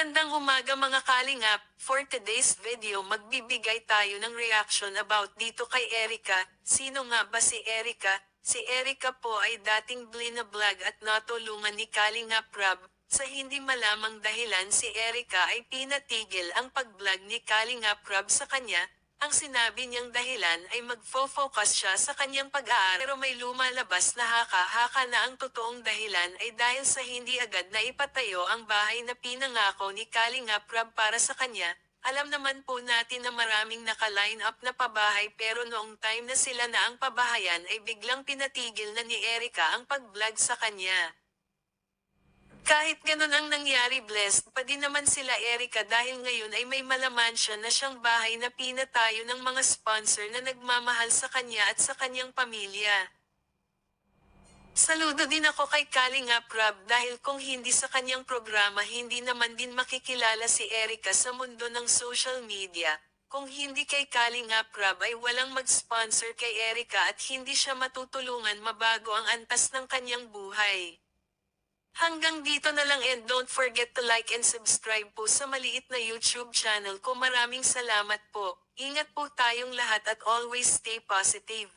Magandang umaga mga kalingap, for today's video magbibigay tayo ng reaction about dito kay Erica. Sino nga ba si Erica? Si Erica po ay dating blinablog at natulungan ni Kalingap Rob. Sa hindi malamang dahilan si Erica ay pinatigil ang pag-vlog ni Kalingap Rob sa kanya. Ang sinabi niyang dahilan ay magfo-focus siya sa kanyang pag-aaral, pero may lumalabas na haka-haka na ang totoong dahilan ay dahil sa hindi agad na ipatayo ang bahay na pinangako ni Kalingap Rob para sa kanya. Alam naman po natin na maraming naka-line up na pabahay, pero noong time na sila na ang pabahayan ay biglang pinatigil na ni Erica ang pag-vlog sa kanya. Kahit ganun ang nangyari, blessed pa din naman sila Erica dahil ngayon ay may malaman siya na siyang bahay na pinatayo ng mga sponsor na nagmamahal sa kanya at sa kanyang pamilya. Saludo din ako kay Kalingap Rob dahil kung hindi sa kanyang programa hindi naman din makikilala si Erica sa mundo ng social media. Kung hindi kay Kalingap Rob ay walang mag-sponsor kay Erica at hindi siya matutulungan mabago ang antas ng kanyang buhay. Hanggang dito na lang, and don't forget to like and subscribe po sa maliit na YouTube channel ko. Maraming salamat po. Ingat po tayong lahat at always stay positive.